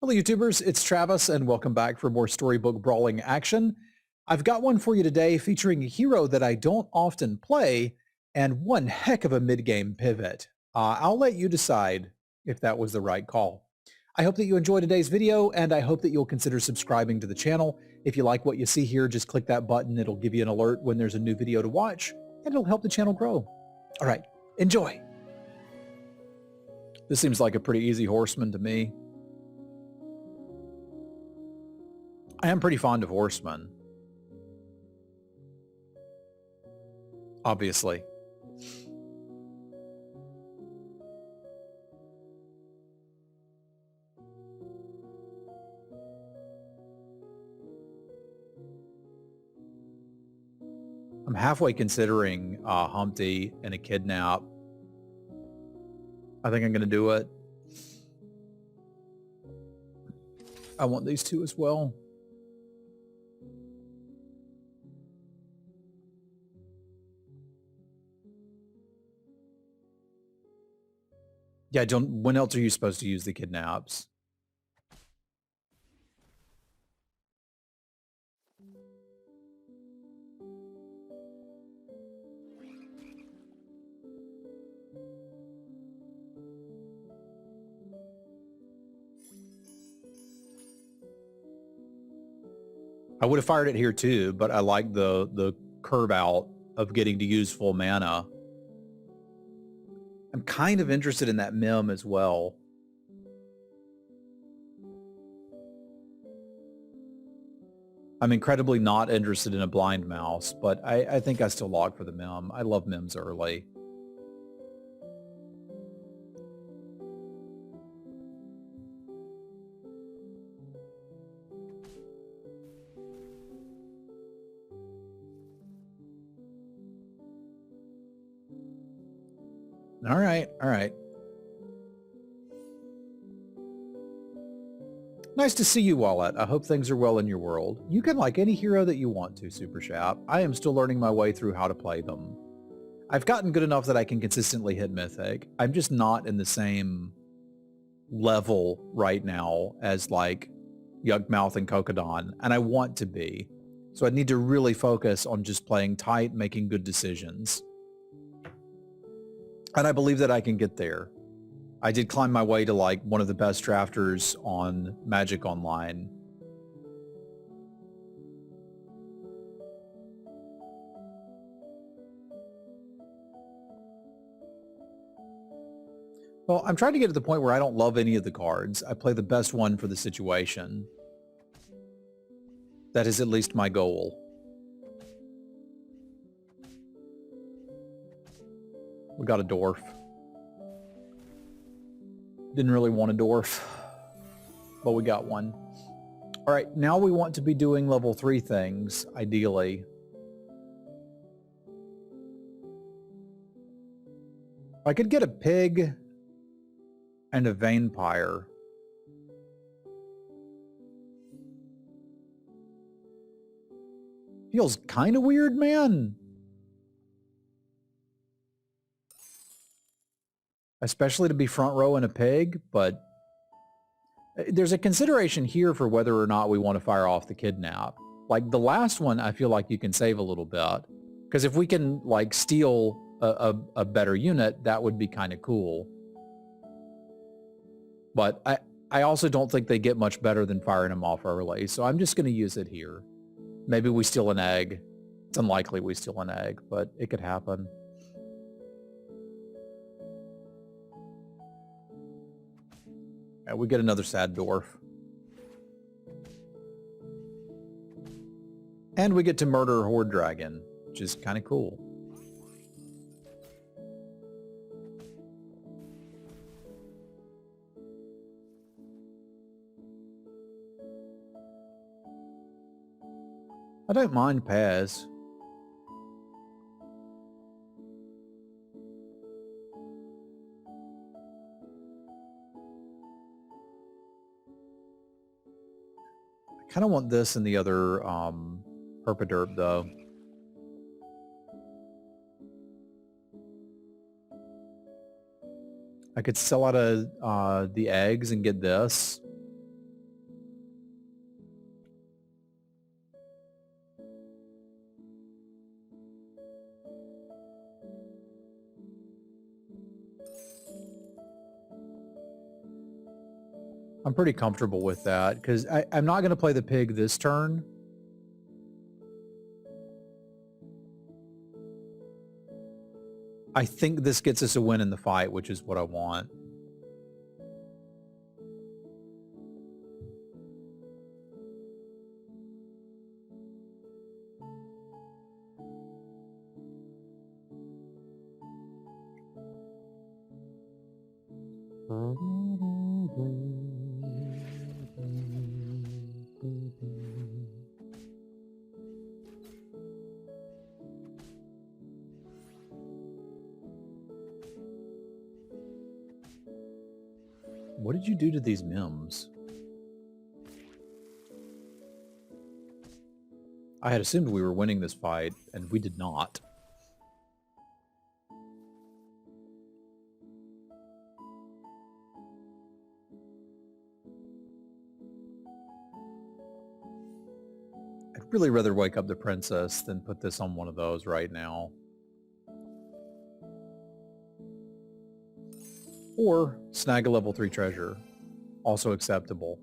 Hello YouTubers, it's Travis and welcome back for more Storybook Brawling action. I've got one for you today featuring a hero that I don't often play and one heck of a mid-game pivot. I'll let you decide if that was the right call. I hope that you enjoyed today's video and I hope that you'll consider subscribing to the channel. If you like what you see here, just click that button. It'll give you an alert when there's a new video to watch and it'll help the channel grow. All right, enjoy. This seems like a pretty easy horseman to me. I am pretty fond of horsemen. Obviously. I'm halfway considering Humpty and a kidnap. I think I'm going to do it. I want these two as well. Yeah, when else are you supposed to use the kidnaps? I would have fired it here too, but I like the curve out of getting to use full mana. I'm kind of interested in that Mim as well. I'm incredibly not interested in a blind mouse, but I think I still log for the Mim. I love Mims early. All right, all right. Nice to see you, Wallet. I hope things are well in your world. You can like any hero that you want to, Super Chap. I am still learning my way through how to play them. I've gotten good enough that I can consistently hit Mythic. I'm just not in the same level right now as like Yugmouth and Kokodon, and I want to be. So I need to really focus on just playing tight, making good decisions. And I believe that I can get there. I did climb my way to like one of the best drafters on Magic Online. Well, I'm trying to get to the point where I don't love any of the cards. I play the best one for the situation. That is at least my goal. We got a dwarf. Didn't really want a dwarf, but we got one. All right, now we want to be doing level 3 things, ideally. I could get a pig and a vampire. Feels kind of weird, man. Especially to be front row in a pig, but there's a consideration here for whether or not we want to fire off the kidnap. Like the last one, I feel like you can save a little bit. Because if we can like steal a better unit, that would be kind of cool. But I also don't think they get much better than firing them off early. So I'm just going to use it here. Maybe we steal an egg. It's unlikely we steal an egg, but it could happen. And we get another sad dwarf. And we get to murder a horde dragon, which is kind of cool. I don't mind Paz. I kind of want this and the other Herpaderp though. I could sell out of the eggs and get this. I'm pretty comfortable with that because I'm not going to play the pig this turn. I think this gets us a win in the fight, which is what I want. What did you do to these mims? I had assumed we were winning this fight, and we did not. I'd really rather wake up the princess than put this on one of those right now. Or snag a level 3 treasure. Also acceptable.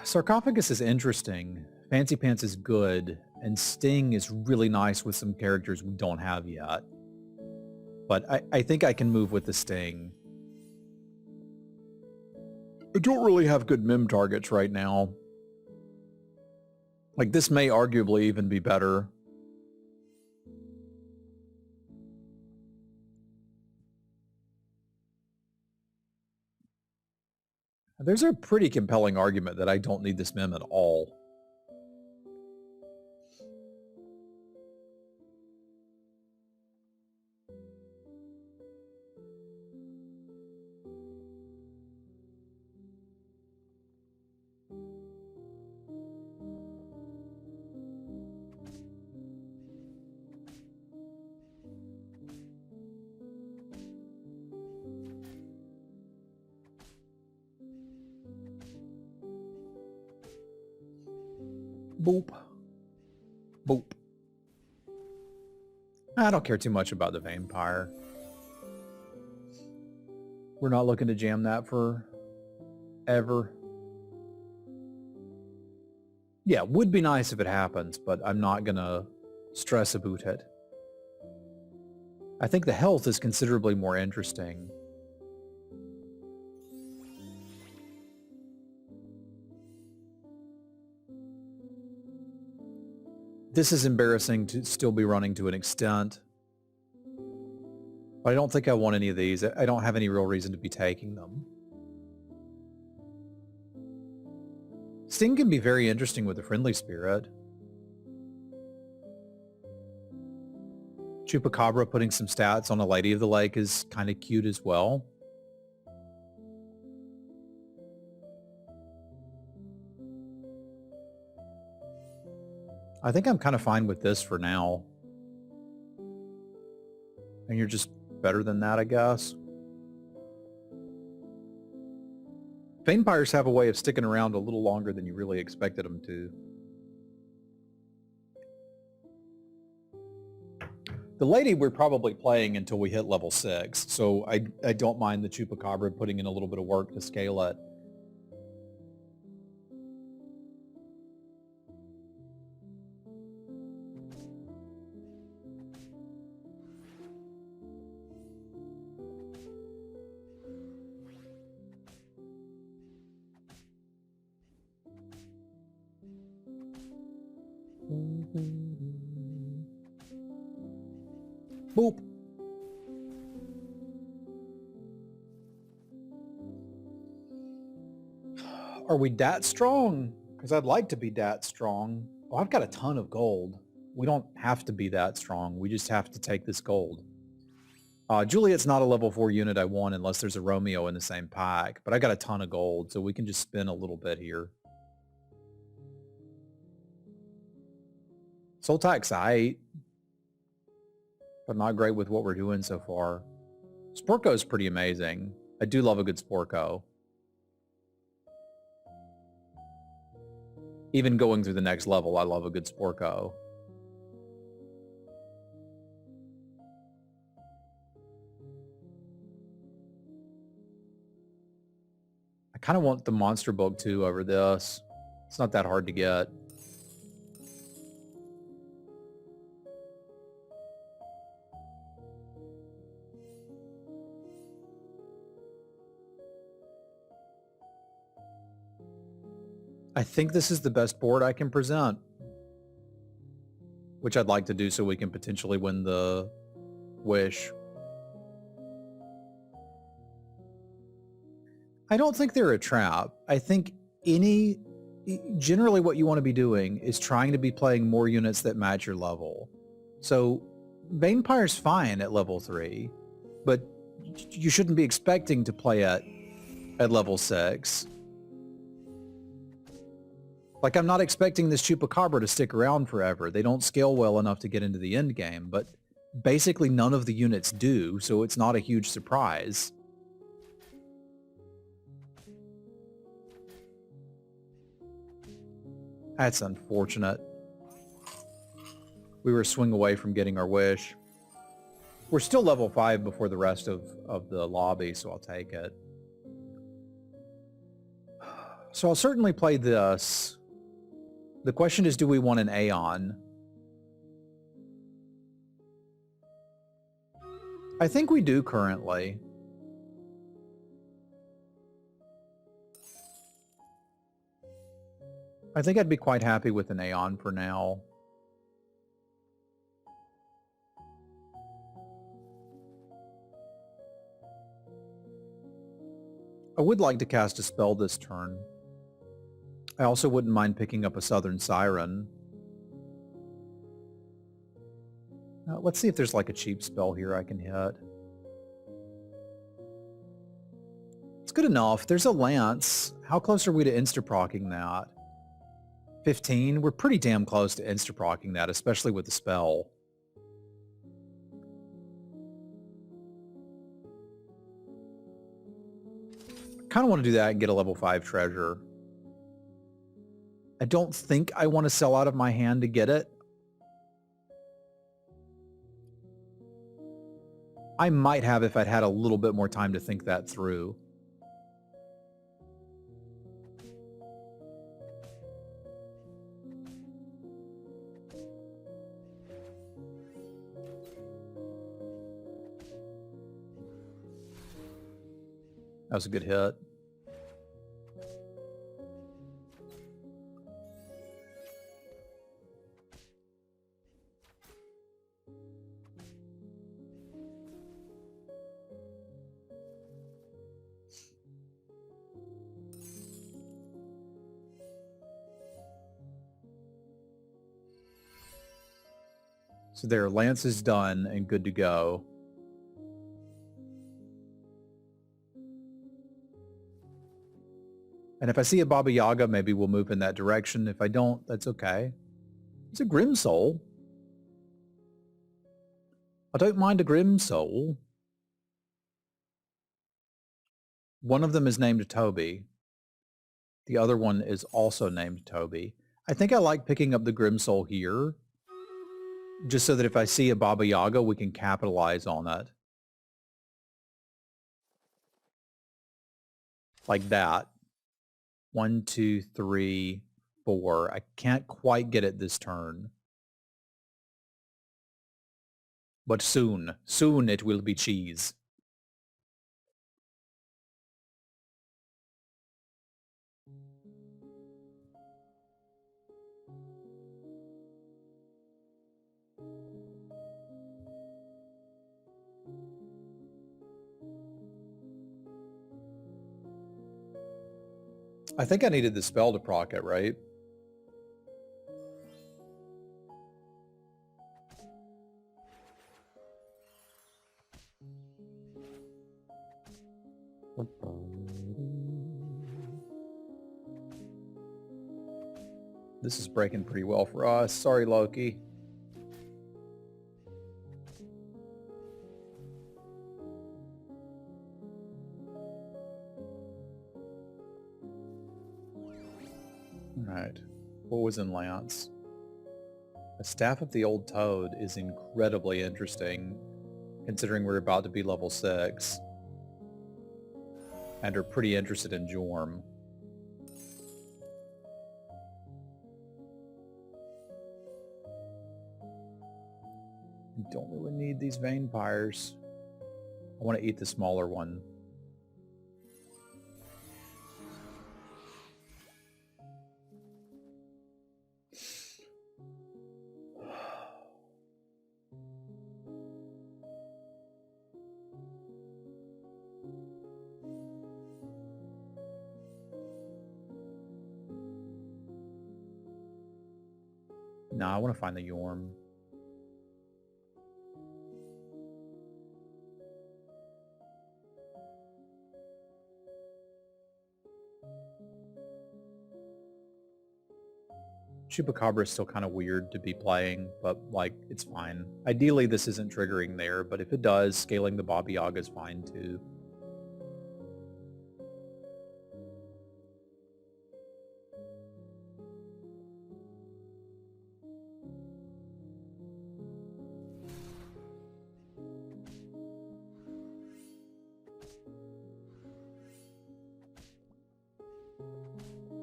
Sarcophagus is interesting. Fancy Pants is good. And Sting is really nice with some characters we don't have yet. But I think I can move with the Sting. I don't really have good mim targets right now. Like, this may arguably even be better. There's a pretty compelling argument that I don't need this mim at all. Boop. Boop. I don't care too much about the vampire. We're not looking to jam that for ever. Yeah, would be nice if it happens, but I'm not gonna stress about it. I think the health is considerably more interesting. This is embarrassing to still be running to an extent. But I don't think I want any of these. I don't have any real reason to be taking them. Sting can be very interesting with a friendly spirit. Chupacabra putting some stats on a Lady of the Lake is kind of cute as well. I think I'm kind of fine with this for now. And you're just better than that, I guess. Vampires have a way of sticking around a little longer than you really expected them to. The lady we're probably playing until we hit level 6, so I don't mind the Chupacabra putting in a little bit of work to scale it. Boop. Are we dat strong? Because I'd like to be dat strong. Oh, I've got a ton of gold. We don't have to be that strong. We just have to take this gold. Juliet's not a level 4 unit I want unless there's a Romeo in the same pack. But I got a ton of gold, so we can just spin a little bit here. Soul Tax 8. But not great with what we're doing so far. Sporco is pretty amazing. I do love a good Sporco. Even going through the next level, I love a good Sporco. kind of want the monster book too over this. It's not that hard to get. I think this is the best board I can present, which I'd like to do so we can potentially win the wish. I don't think they're a trap. I think generally what you want to be doing is trying to be playing more units that match your level. So Vanepire's fine at level 3, but you shouldn't be expecting to play at level 6. Like, I'm not expecting this Chupacabra to stick around forever. They don't scale well enough to get into the end game, but basically none of the units do, so it's not a huge surprise. That's unfortunate. We were a swing away from getting our wish. We're still level 5 before the rest of the lobby, so I'll take it. So I'll certainly play this. The question is, do we want an Aeon? I think we do currently. I think I'd be quite happy with an Aeon for now. I would like to cast a spell this turn. I also wouldn't mind picking up a Southern Siren. Let's see if there's like a cheap spell here I can hit. It's good enough. There's a Lance. How close are we to insta-procking that? 15? We're pretty damn close to insta-procking that, especially with the spell. Kind of want to do that and get a level 5 treasure. I don't think I want to sell out of my hand to get it. I might have if I'd had a little bit more time to think that through. That was a good hit. So there, Lance is done and good to go. And if I see a Baba Yaga, maybe we'll move in that direction. If I don't, that's okay. It's a Grim Soul. I don't mind a Grim Soul. One of them is named Toby. The other one is also named Toby. I think I like picking up the Grim Soul here, just so that if I see a Baba Yaga, we can capitalize on it. Like that. 1, 2, 3, 4. I can't quite get it this turn. But soon it will be cheese. I think I needed the spell to proc it, right? This is breaking pretty well for us. Sorry, Loki. Alright. What was in Lance? A Staff of the Old Toad is incredibly interesting, considering we're about to be level 6. and are pretty interested in Jorm. Don't really need these vampires. I want to eat the smaller one. Nah, I want to find the Yorm. Chupacabra is still kind of weird to be playing, but like, it's fine. Ideally, this isn't triggering there, but if it does, scaling the Baba Yaga is fine too.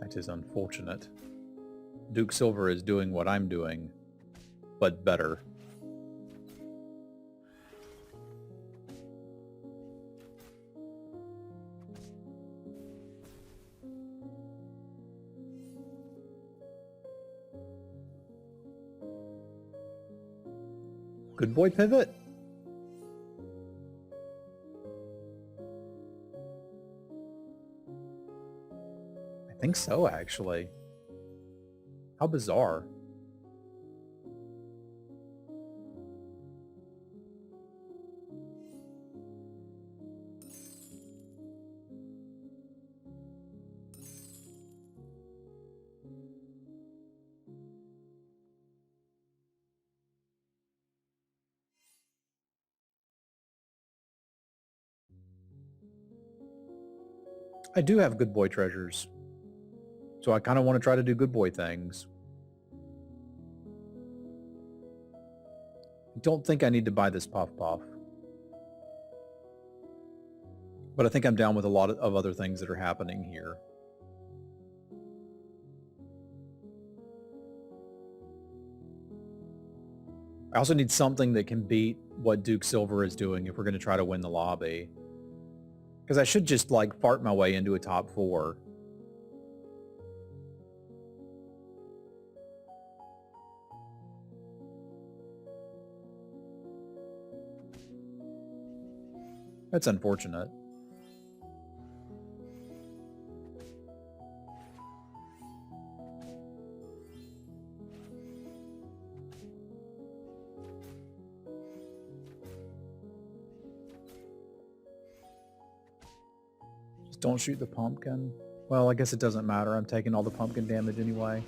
That is unfortunate. Duke Silver is doing what I'm doing, but better. Good boy pivot. I think so, actually. How bizarre. I do have good boy treasures, so I kind of want to try to do good boy things. I don't think I need to buy this Puff Puff, but I think I'm down with a lot of other things that are happening here. I also need something that can beat what Duke Silver is doing if we're going to try to win the lobby. Because I should just, like, fart my way into a top 4. That's unfortunate. Just don't shoot the pumpkin. Well, I guess it doesn't matter. I'm taking all the pumpkin damage anyway.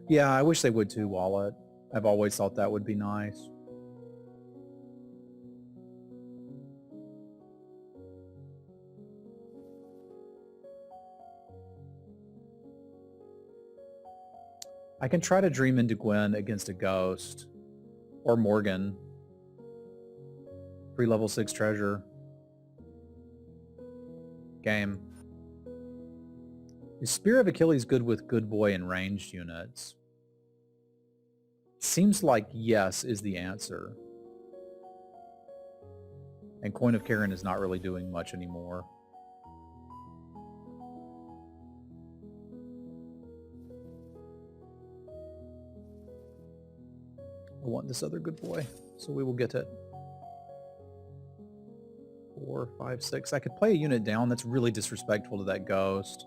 Yeah, I wish they would too, Wallet. I've always thought that would be nice. I can try to dream into Gwen against a ghost. Or Morgan. Free level 6 treasure. Game. Is Spear of Achilles good with good boy and ranged units? Seems like yes is the answer. And Coin of Karen is not really doing much anymore. I want this other good boy, so we will get it. 4, 5, 6. I could play a unit down. That's really disrespectful to that ghost.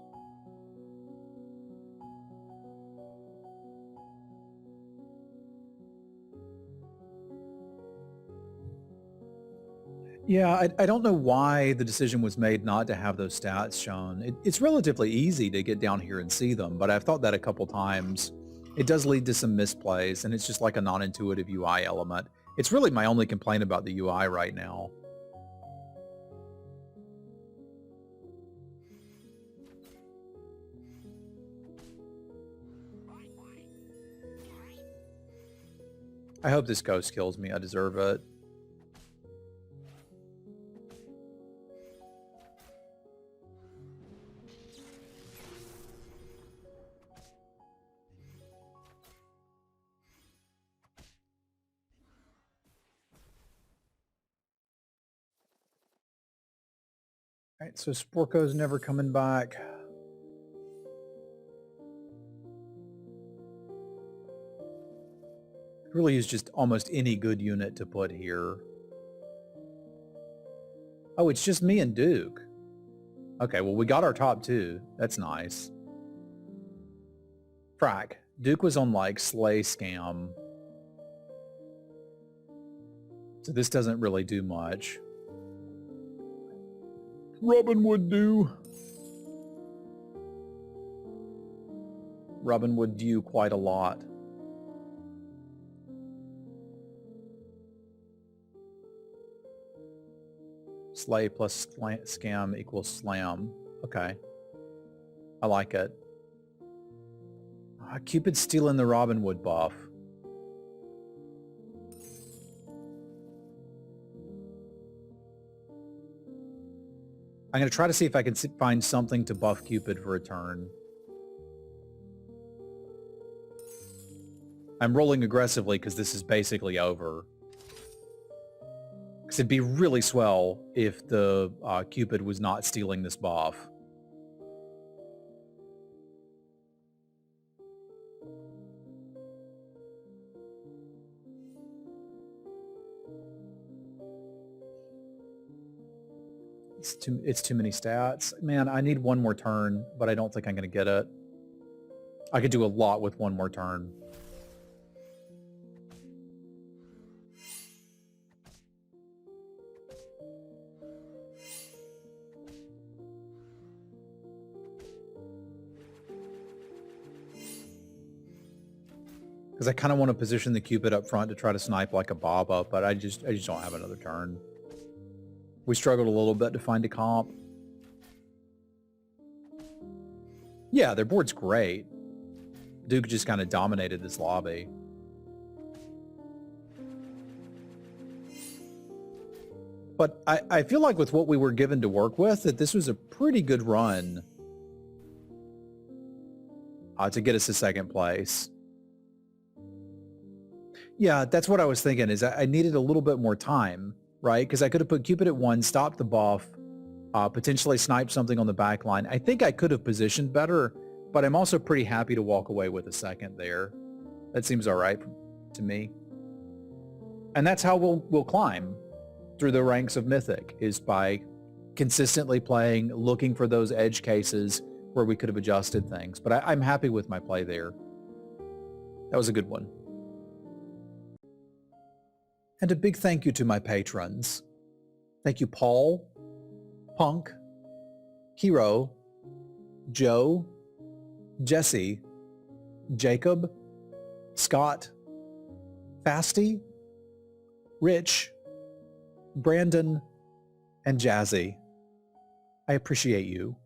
Yeah, I don't know why the decision was made not to have those stats shown. It's relatively easy to get down here and see them, but I've thought that a couple times. It does lead to some misplays, and it's just like a non-intuitive UI element. It's really my only complaint about the UI right now. I hope this ghost kills me. I deserve it. right, so Sporco's never coming back. Really use just almost any good unit to put here. Oh, it's just me and Duke. Okay, well, we got our top two. That's nice. Frack. Duke was on, like, Slay Scam. So this doesn't really do much. Robin would do. Robin would do quite a lot. Slay plus scam equals slam. Okay. I like it. Cupid's stealing the Robin Wood buff. I'm going to try to see if I can find something to buff Cupid for a turn. I'm rolling aggressively because this is basically over. Because it'd be really swell if the Cupid was not stealing this buff. It's too many stats. Man, I need one more turn, but I don't think I'm going to get it. I could do a lot with one more turn. Because I kind of want to position the Cupid up front to try to snipe like a Baba, but I just don't have another turn. We struggled a little bit to find a comp. Yeah, their board's great. Duke just kind of dominated this lobby. But I feel like with what we were given to work with, that this was a pretty good run to get us to second place. Yeah, that's what I was thinking, is I needed a little bit more time, right? Because I could have put Cupid at 1, stopped the buff, potentially sniped something on the back line. I think I could have positioned better, but I'm also pretty happy to walk away with a second there. That seems all right to me. And that's how we'll climb through the ranks of Mythic, is by consistently playing, looking for those edge cases where we could have adjusted things. But I'm happy with my play there. That was a good one. And a big thank you to my patrons. Thank you, Paul, Punk, Hero, Joe, Jesse, Jacob, Scott, Fasty, Rich, Brandon, and Jazzy. I appreciate you.